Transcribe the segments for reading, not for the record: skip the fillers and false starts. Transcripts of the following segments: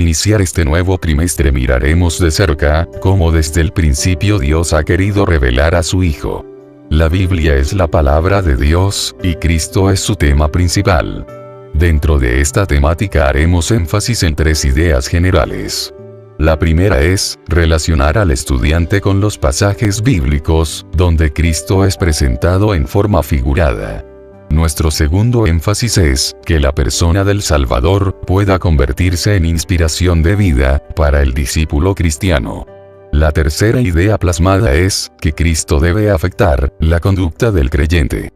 Al iniciar este nuevo trimestre miraremos de cerca cómo desde el principio Dios ha querido revelar a su Hijo. La Biblia es la palabra de Dios, y Cristo es su tema principal. Dentro de esta temática haremos énfasis en tres ideas generales. La primera es relacionar al estudiante con los pasajes bíblicos, donde Cristo es presentado en forma figurada. Nuestro segundo énfasis es que la persona del Salvador pueda convertirse en inspiración de vida para el discípulo cristiano. La tercera idea plasmada es que Cristo debe afectar la conducta del creyente.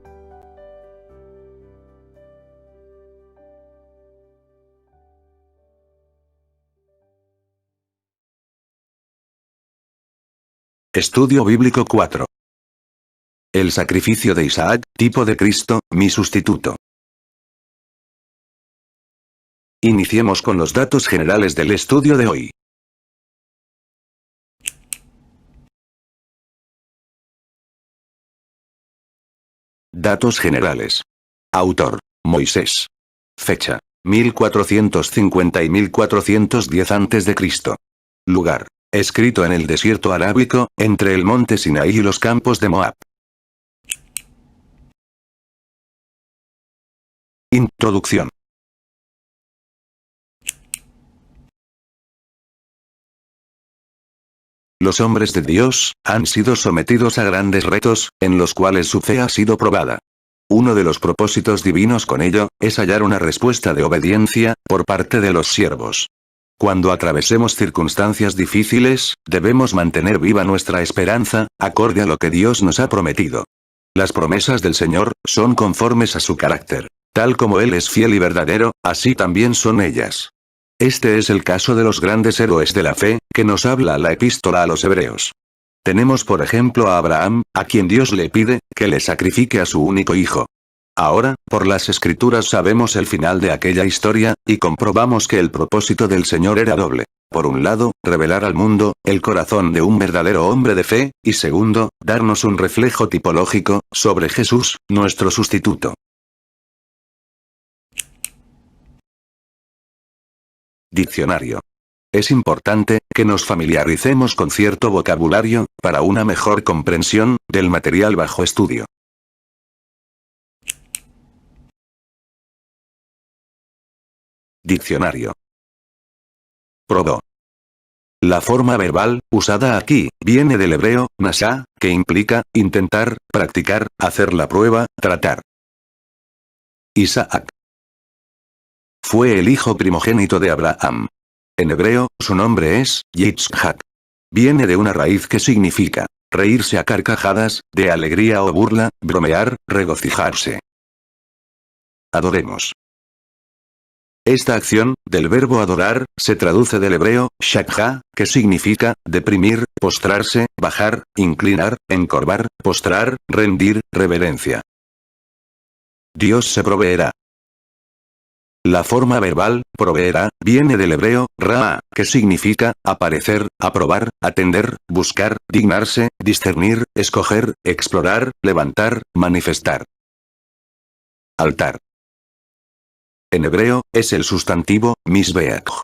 Estudio Bíblico 4. El sacrificio de Isaac, tipo de Cristo, mi sustituto. Iniciemos con los datos generales del estudio de hoy. Datos generales. Autor: Moisés. Fecha: 1450 y 1410 a.C. Lugar: escrito en el desierto arábico, entre el monte Sinaí y los campos de Moab. Introducción. Los hombres de Dios han sido sometidos a grandes retos, en los cuales su fe ha sido probada. Uno de los propósitos divinos con ello, es hallar una respuesta de obediencia, por parte de los siervos. Cuando atravesemos circunstancias difíciles, debemos mantener viva nuestra esperanza, acorde a lo que Dios nos ha prometido. Las promesas del Señor, son conformes a su carácter. Tal como Él es fiel y verdadero, así también son ellas. Este es el caso de los grandes héroes de la fe, que nos habla la epístola a los Hebreos. Tenemos por ejemplo a Abraham, a quien Dios le pide, que le sacrifique a su único hijo. Ahora, por las Escrituras sabemos el final de aquella historia, y comprobamos que el propósito del Señor era doble. Por un lado, revelar al mundo, el corazón de un verdadero hombre de fe, y segundo, darnos un reflejo tipológico, sobre Jesús, nuestro sustituto. Diccionario. Es importante que nos familiaricemos con cierto vocabulario, para una mejor comprensión del material bajo estudio. Diccionario. Probó. La forma verbal, usada aquí, viene del hebreo, nasá, que implica, intentar, practicar, hacer la prueba, tratar. Isaac. Fue el hijo primogénito de Abraham. En hebreo, su nombre es Yitzhak. Viene de una raíz que significa reírse a carcajadas, de alegría o burla, bromear, regocijarse. Adoremos. Esta acción, del verbo adorar, se traduce del hebreo, shakha, que significa deprimir, postrarse, bajar, inclinar, encorvar, postrar, rendir, reverencia. Dios se proveerá. La forma verbal, proveerá, viene del hebreo, ra'a, que significa, aparecer, aprobar, atender, buscar, dignarse, discernir, escoger, explorar, levantar, manifestar. Altar. En hebreo, es el sustantivo, misbeach.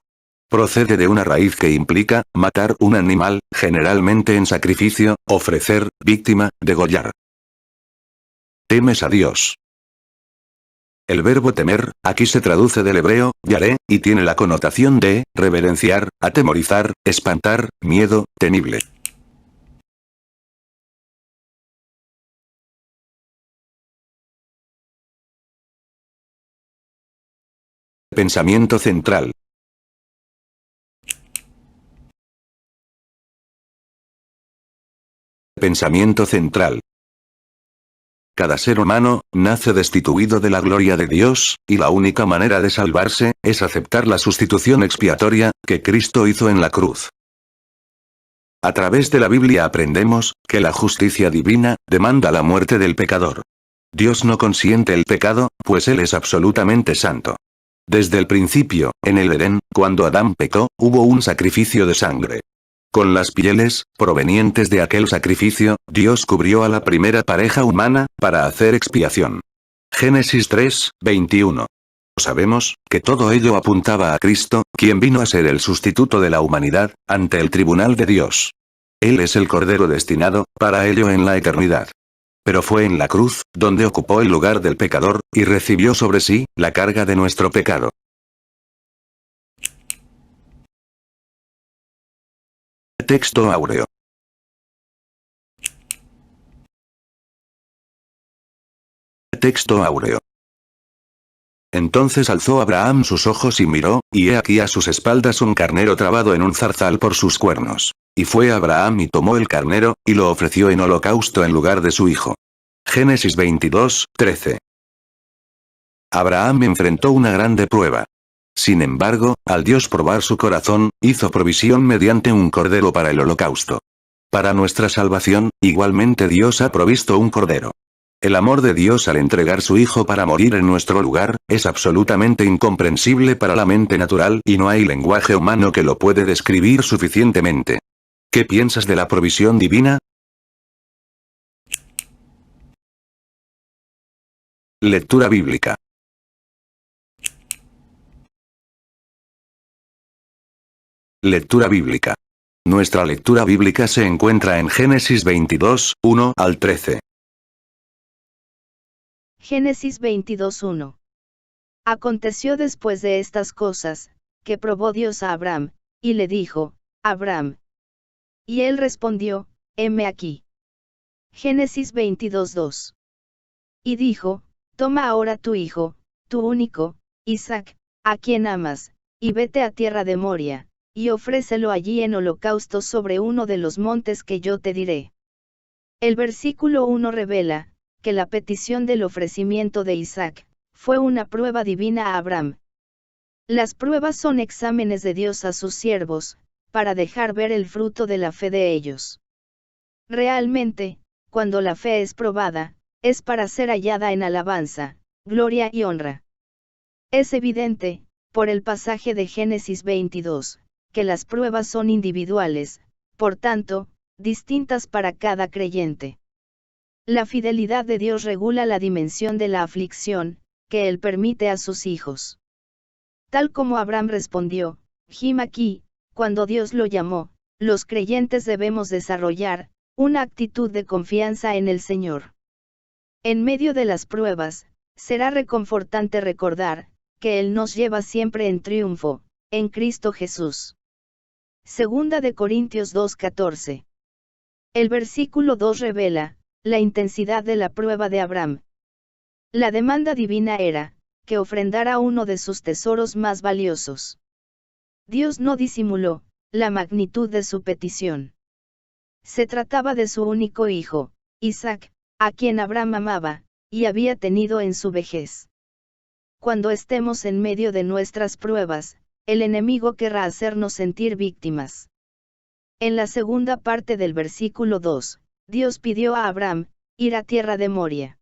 Procede de una raíz que implica, matar un animal, generalmente en sacrificio, ofrecer, víctima, degollar. Temes a Dios. El verbo temer, aquí se traduce del hebreo, yaré, y tiene la connotación de, reverenciar, atemorizar, espantar, miedo, temible. Pensamiento central. Pensamiento central. Cada ser humano, nace destituido de la gloria de Dios, y la única manera de salvarse, es aceptar la sustitución expiatoria, que Cristo hizo en la cruz. A través de la Biblia aprendemos, que la justicia divina, demanda la muerte del pecador. Dios no consiente el pecado, pues Él es absolutamente santo. Desde el principio, en el Edén, cuando Adán pecó, hubo un sacrificio de sangre. Con las pieles, provenientes de aquel sacrificio, Dios cubrió a la primera pareja humana, para hacer expiación. Génesis 3, 21. Sabemos que todo ello apuntaba a Cristo, quien vino a ser el sustituto de la humanidad, ante el tribunal de Dios. Él es el Cordero destinado, para ello en la eternidad. Pero fue en la cruz, donde ocupó el lugar del pecador, y recibió sobre sí, la carga de nuestro pecado. Texto áureo. Texto áureo. Entonces alzó Abraham sus ojos y miró, y he aquí a sus espaldas un carnero trabado en un zarzal por sus cuernos. Y fue Abraham y tomó el carnero, y lo ofreció en holocausto en lugar de su hijo. Génesis 22, 13. Abraham enfrentó una grande prueba. Sin embargo, al Dios probar su corazón, hizo provisión mediante un cordero para el holocausto. Para nuestra salvación, igualmente Dios ha provisto un cordero. El amor de Dios al entregar su Hijo para morir en nuestro lugar, es absolutamente incomprensible para la mente natural y no hay lenguaje humano que lo puede describir suficientemente. ¿Qué piensas de la provisión divina? Lectura bíblica. Lectura bíblica. Nuestra lectura bíblica se encuentra en Génesis 22, 1 al 13. Génesis 22:1. Aconteció después de estas cosas, que probó Dios a Abram, y le dijo, Abram. Y él respondió, heme aquí. Génesis 22:2. Y dijo, toma ahora tu hijo, tu único, Isaac, a quien amas, y vete a tierra de Moria, y ofrécelo allí en holocausto sobre uno de los montes que yo te diré. El versículo 1 revela, que la petición del ofrecimiento de Isaac, fue una prueba divina a Abram. Las pruebas son exámenes de Dios a sus siervos, para dejar ver el fruto de la fe de ellos. Realmente, cuando la fe es probada, es para ser hallada en alabanza, gloria y honra. Es evidente, por el pasaje de Génesis 22, que las pruebas son individuales, por tanto, distintas para cada creyente. La fidelidad de Dios regula la dimensión de la aflicción, que Él permite a sus hijos. Tal como Abraham respondió, Jim aquí, cuando Dios lo llamó, los creyentes debemos desarrollar, una actitud de confianza en el Señor. En medio de las pruebas, será reconfortante recordar, que Él nos lleva siempre en triunfo, en Cristo Jesús. Segunda de Corintios 2:14. El versículo 2 revela, la intensidad de la prueba de Abram. La demanda divina era, que ofrendara uno de sus tesoros más valiosos. Dios no disimuló, la magnitud de su petición. Se trataba de su único hijo, Isaac, a quien Abram amaba, y había tenido en su vejez. Cuando estemos en medio de nuestras pruebas, el enemigo querrá hacernos sentir víctimas. En la segunda parte del versículo 2, Dios pidió a Abram, ir a tierra de Moria.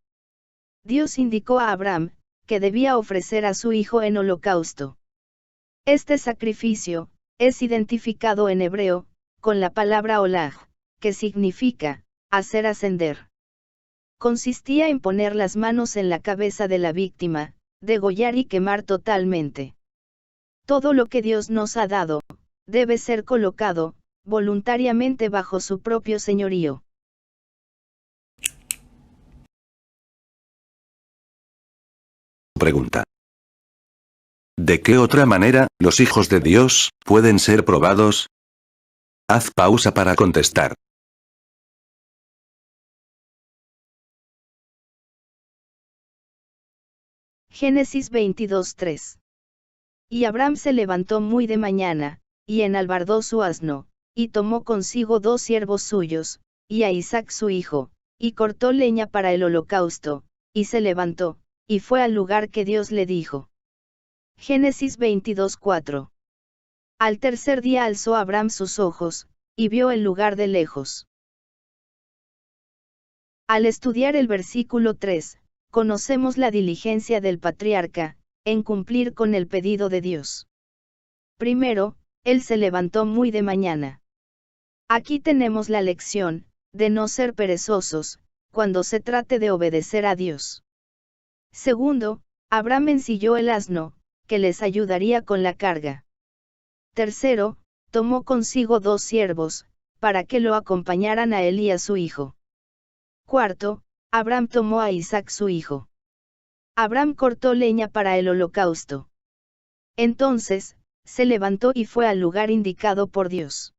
Dios indicó a Abram, que debía ofrecer a su hijo en holocausto. Este sacrificio, es identificado en hebreo, con la palabra olag, que significa, hacer ascender. Consistía en poner las manos en la cabeza de la víctima, degollar y quemar totalmente. Todo lo que Dios nos ha dado, debe ser colocado, voluntariamente bajo su propio señorío. Pregunta. ¿De qué otra manera, los hijos de Dios, pueden ser probados? Haz pausa para contestar. Génesis 22:3. Y Abram se levantó muy de mañana, y enalbardó su asno, y tomó consigo 2 siervos suyos, y a Isaac su hijo, y cortó leña para el holocausto, y se levantó, y fue al lugar que Dios le dijo. Génesis 22:4. Al tercer día alzó Abram sus ojos, y vio el lugar de lejos. Al estudiar el versículo 3, conocemos la diligencia del patriarca, en cumplir con el pedido de Dios. Primero, él se levantó muy de mañana. Aquí tenemos la lección, de no ser perezosos, cuando se trate de obedecer a Dios. Segundo, Abram ensilló el asno, que les ayudaría con la carga. Tercero, tomó consigo 2 siervos, para que lo acompañaran a él y a su hijo. Cuarto, Abraham tomó a Isaac su hijo. Abraham cortó leña para el holocausto. Entonces, se levantó y fue al lugar indicado por Dios.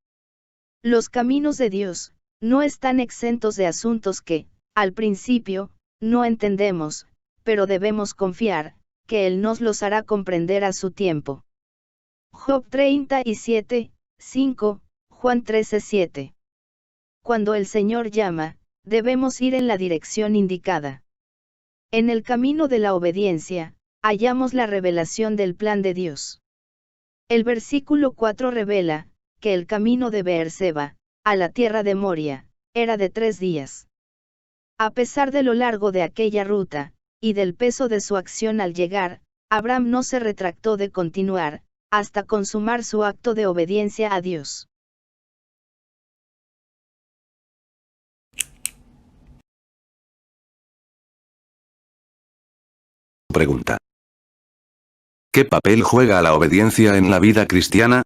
Los caminos de Dios no están exentos de asuntos que, al principio, no entendemos, pero debemos confiar que Él nos los hará comprender a su tiempo. Job 37, 5, Juan 13, 7. Cuando el Señor llama, debemos ir en la dirección indicada. En el camino de la obediencia, hallamos la revelación del plan de Dios. El versículo 4 revela que el camino de Beerseba a la tierra de Moria era de 3 días. A pesar de lo largo de aquella ruta, y del peso de su acción al llegar, Abraham no se retractó de continuar, hasta consumar su acto de obediencia a Dios. Pregunta. ¿Qué papel juega la obediencia en la vida cristiana?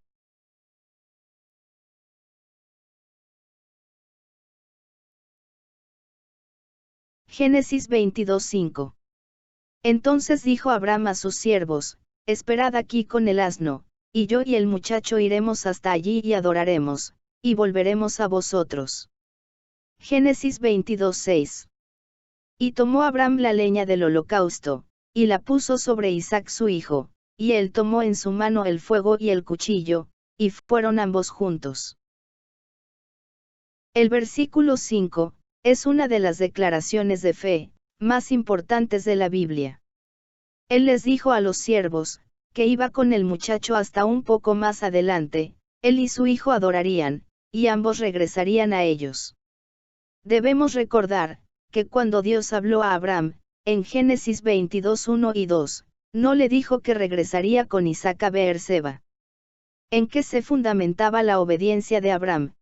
Génesis 22:5. Entonces dijo Abraham a sus siervos: Esperad aquí con el asno, y yo y el muchacho iremos hasta allí y adoraremos, y volveremos a vosotros. Génesis 22:6. Y tomó Abraham la leña del holocausto, y la puso sobre Isaac su hijo, y él tomó en su mano el fuego y el cuchillo, y fueron ambos juntos. El versículo 5, es una de las declaraciones de fe más importantes de la Biblia. Él les dijo a los siervos, que iba con el muchacho hasta un poco más adelante, él y su hijo adorarían, y ambos regresarían a ellos. Debemos recordar, que cuando Dios habló a Abraham, en Génesis 22:1 y 2, no le dijo que regresaría con Isaac a Beerseba. ¿En qué se fundamentaba la obediencia de Abraham?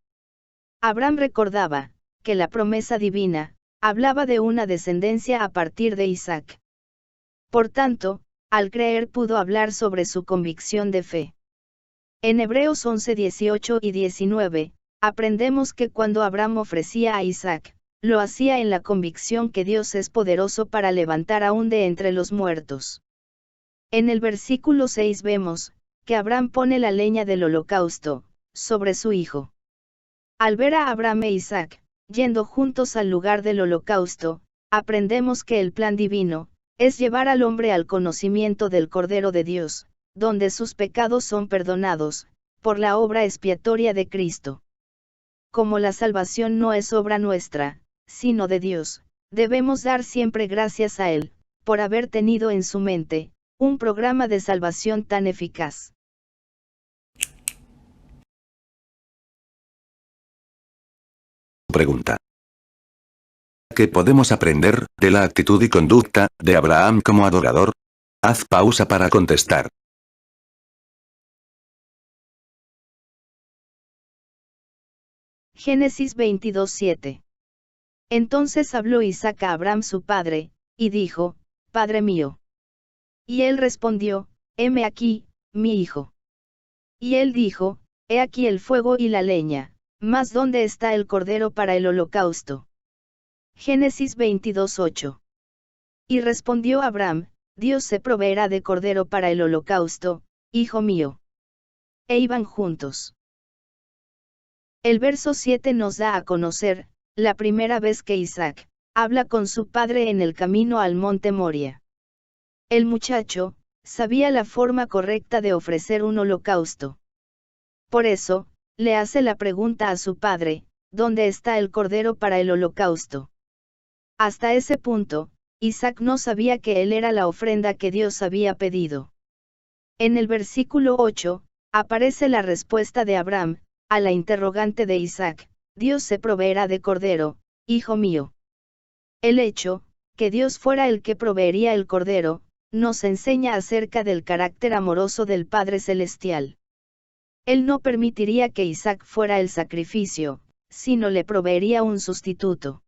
Abraham recordaba, que la promesa divina, hablaba de una descendencia a partir de Isaac. Por tanto, al creer pudo hablar sobre su convicción de fe. En Hebreos 11:18 y 19, aprendemos que cuando Abraham ofrecía a Isaac, lo hacía en la convicción que Dios es poderoso para levantar aún de entre los muertos. En el versículo 6 vemos, que Abraham pone la leña del holocausto, sobre su hijo. Al ver a Abraham e Isaac, yendo juntos al lugar del holocausto, aprendemos que el plan divino, es llevar al hombre al conocimiento del Cordero de Dios, donde sus pecados son perdonados, por la obra expiatoria de Cristo. Como la salvación no es obra nuestra, sino de Dios, debemos dar siempre gracias a Él, por haber tenido en su mente, un programa de salvación tan eficaz. Pregunta. ¿Qué podemos aprender de la actitud y conducta de Abraham como adorador? Haz pausa para contestar. Génesis 22:7. Entonces habló Isaac a Abraham su padre, y dijo: Padre mío. Y él respondió: Heme aquí, mi hijo. Y él dijo: He aquí el fuego y la leña, mas ¿dónde está el cordero para el holocausto? Génesis 22:8. Y respondió Abraham: Dios se proveerá de cordero para el holocausto, hijo mío. E iban juntos. El verso 7 nos da a conocer, la primera vez que Isaac habla con su padre en el camino al monte Moria. El muchacho sabía la forma correcta de ofrecer un holocausto. Por eso, le hace la pregunta a su padre: ¿dónde está el cordero para el holocausto? Hasta ese punto, Isaac no sabía que él era la ofrenda que Dios había pedido. En el versículo 8, aparece la respuesta de Abraham a la interrogante de Isaac: Dios se proveerá de cordero, hijo mío. El hecho, que Dios fuera el que proveería el cordero, nos enseña acerca del carácter amoroso del Padre Celestial. Él no permitiría que Isaac fuera el sacrificio, sino le proveería un sustituto.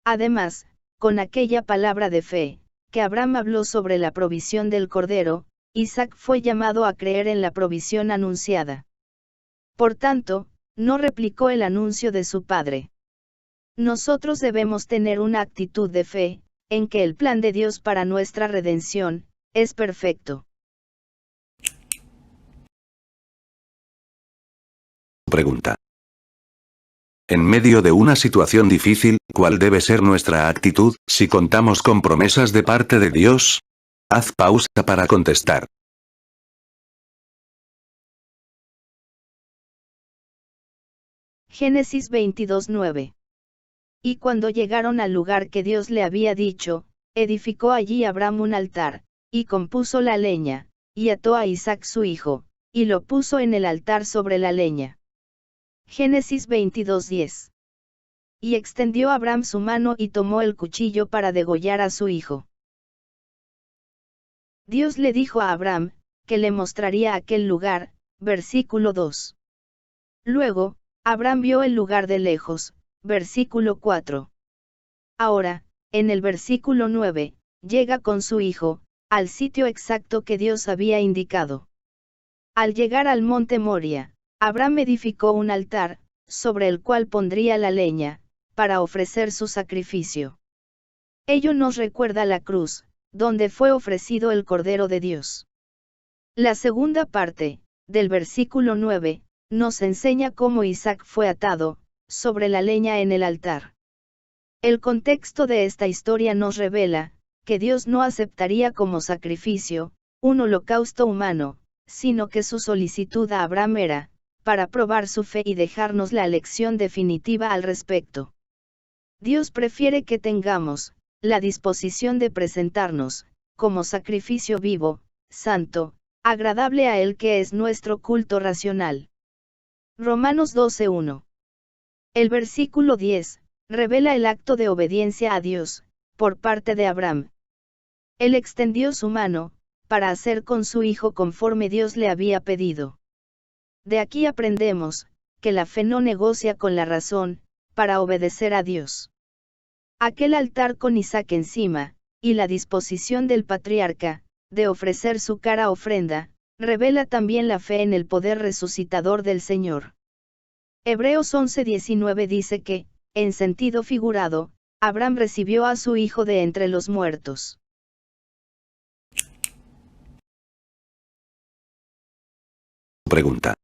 Además, con aquella palabra de fe, que Abraham habló sobre la provisión del cordero, Isaac fue llamado a creer en la provisión anunciada. Por tanto, no replicó el anuncio de su padre. Nosotros debemos tener una actitud de fe, en que el plan de Dios para nuestra redención es perfecto. Pregunta. En medio de una situación difícil, ¿cuál debe ser nuestra actitud, si contamos con promesas de parte de Dios? Haz pausa para contestar. Génesis 22:9. Y cuando llegaron al lugar que Dios le había dicho, edificó allí Abraham un altar, y compuso la leña, y ató a Isaac su hijo, y lo puso en el altar sobre la leña. Génesis 22:10. Y extendió Abraham su mano y tomó el cuchillo para degollar a su hijo. Dios le dijo a Abraham, que le mostraría aquel lugar, versículo 2. Luego, Abraham vio el lugar de lejos, versículo 4. Ahora, en el versículo 9, llega con su hijo, al sitio exacto que Dios había indicado. Al llegar al monte Moria, Abraham edificó un altar, sobre el cual pondría la leña, para ofrecer su sacrificio. Ello nos recuerda la cruz, donde fue ofrecido el Cordero de Dios. La segunda parte, del versículo 9, nos enseña cómo Isaac fue atado, sobre la leña en el altar. El contexto de esta historia nos revela, que Dios no aceptaría como sacrificio, un holocausto humano, sino que su solicitud a Abraham era, para probar su fe y dejarnos la lección definitiva al respecto. Dios prefiere que tengamos, la disposición de presentarnos, como sacrificio vivo, santo, agradable a Él, que es nuestro culto racional. Romanos 12:1. El versículo 10, revela el acto de obediencia a Dios, por parte de Abraham. Él extendió su mano, para hacer con su hijo conforme Dios le había pedido. De aquí aprendemos, que la fe no negocia con la razón, para obedecer a Dios. Aquel altar con Isaac encima, y la disposición del patriarca, de ofrecer su cara ofrenda, revela también la fe en el poder resucitador del Señor. Hebreos 11:19 dice que, en sentido figurado, Abraham recibió a su hijo de entre los muertos. Pregunta.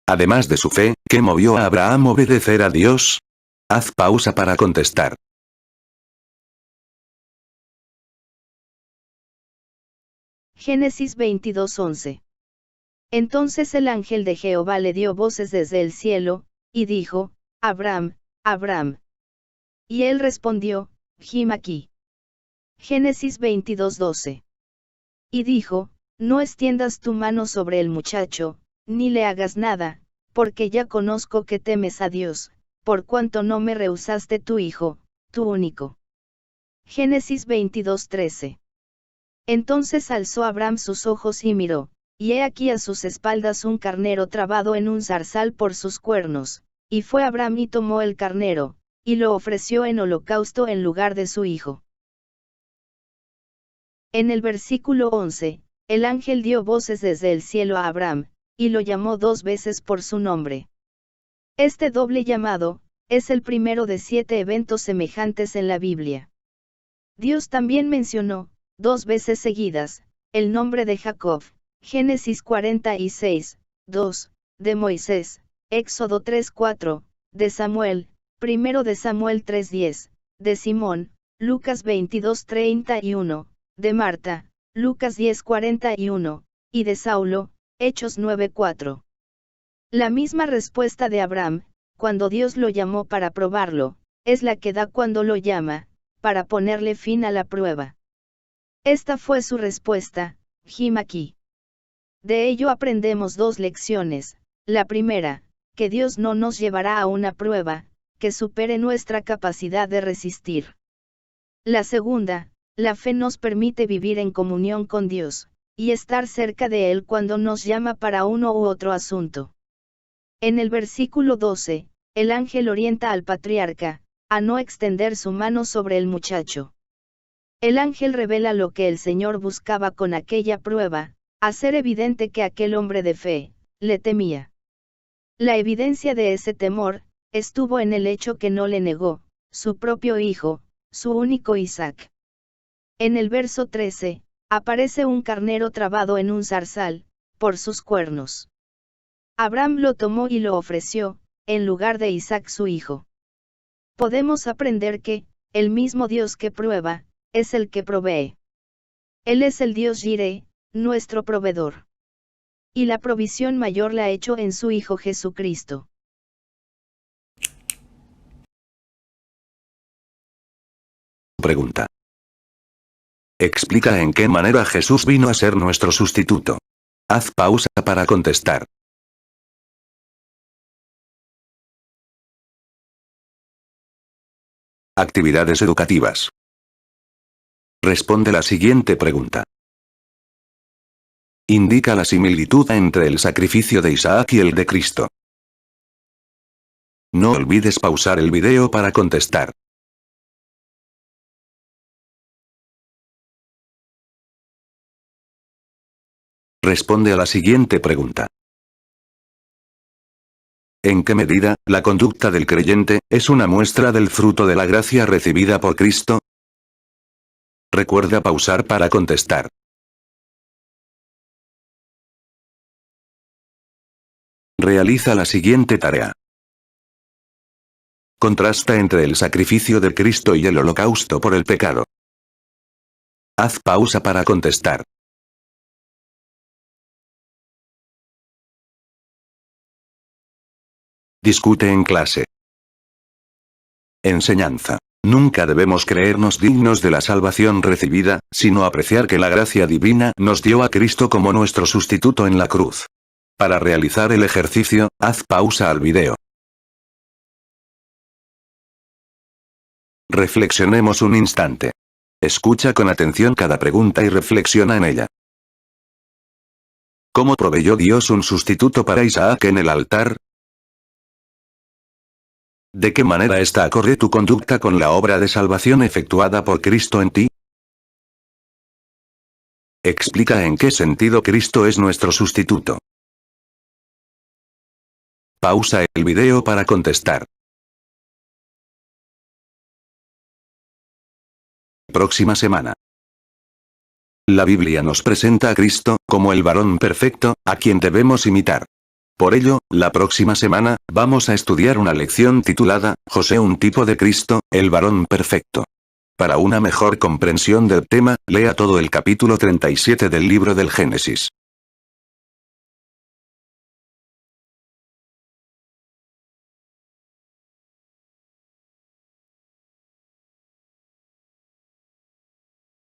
Además de su fe, ¿qué movió a Abraham a obedecer a Dios? Haz pausa para contestar. Génesis 22:11. Entonces el ángel de Jehová le dio voces desde el cielo, y dijo, Abraham, Abraham. Y él respondió, Him aquí. Génesis 22:12. Y dijo, no extiendas tu mano sobre el muchacho, ni le hagas nada, porque ya conozco que temes a Dios, por cuanto no me rehusaste tu hijo, tu único. Génesis 22:13. Entonces alzó Abraham sus ojos y miró, y he aquí a sus espaldas un carnero trabado en un zarzal por sus cuernos, y fue Abraham y tomó el carnero, y lo ofreció en holocausto en lugar de su hijo. En el versículo 11, el ángel dio voces desde el cielo a Abraham, y lo llamó 2 veces por su nombre. Este doble llamado, es el primero de 7 eventos semejantes en la Biblia. Dios también mencionó, 2 veces seguidas, el nombre de Jacob, Génesis 46, 2, de Moisés, Éxodo 3:4, de Samuel, 1 de Samuel 3:10, de Simón, Lucas 22:31, de Marta, Lucas 10:41, y de Saulo, Hechos 9:4. La misma respuesta de Abraham, cuando Dios lo llamó para probarlo, es la que da cuando lo llama, para ponerle fin a la prueba. Esta fue su respuesta, Him aquí. De ello aprendemos 2 lecciones. La primera, que Dios no nos llevará a una prueba, que supere nuestra capacidad de resistir. La segunda, la fe nos permite vivir en comunión con Dios, y estar cerca de Él cuando nos llama para uno u otro asunto. En el versículo 12, el ángel orienta al patriarca, a no extender su mano sobre el muchacho. El ángel revela lo que el Señor buscaba con aquella prueba, hacer evidente que aquel hombre de fe, le temía. La evidencia de ese temor, estuvo en el hecho que no le negó, su propio hijo, su único Isaac. En el verso 13, aparece un carnero trabado en un zarzal, por sus cuernos. Abraham lo tomó y lo ofreció, en lugar de Isaac su hijo. Podemos aprender que, el mismo Dios que prueba, es el que provee. Él es el Dios Jireh, nuestro proveedor. Y la provisión mayor la ha hecho en su Hijo Jesucristo. Pregunta. Explica en qué manera Jesús vino a ser nuestro sustituto. Haz pausa para contestar. Actividades educativas. Responde la siguiente pregunta. Indica la similitud entre el sacrificio de Isaac y el de Cristo. No olvides pausar el video para contestar. Responde a la siguiente pregunta. ¿En qué medida, la conducta del creyente, es una muestra del fruto de la gracia recibida por Cristo? Recuerda pausar para contestar. Realiza la siguiente tarea. Contrasta entre el sacrificio de Cristo y el holocausto por el pecado. Haz pausa para contestar. Discute en clase. Enseñanza. Nunca debemos creernos dignos de la salvación recibida, sino apreciar que la gracia divina nos dio a Cristo como nuestro sustituto en la cruz. Para realizar el ejercicio, haz pausa al video. Reflexionemos un instante. Escucha con atención cada pregunta y reflexiona en ella. ¿Cómo proveyó Dios un sustituto para Isaac en el altar? ¿De qué manera está acorde tu conducta con la obra de salvación efectuada por Cristo en ti? Explica en qué sentido Cristo es nuestro sustituto. Pausa el video para contestar. Próxima semana. La Biblia nos presenta a Cristo, como el varón perfecto, a quien debemos imitar. Por ello, la próxima semana, vamos a estudiar una lección titulada, José, un tipo de Cristo, el varón perfecto. Para una mejor comprensión del tema, lea todo el capítulo 37 del libro del Génesis.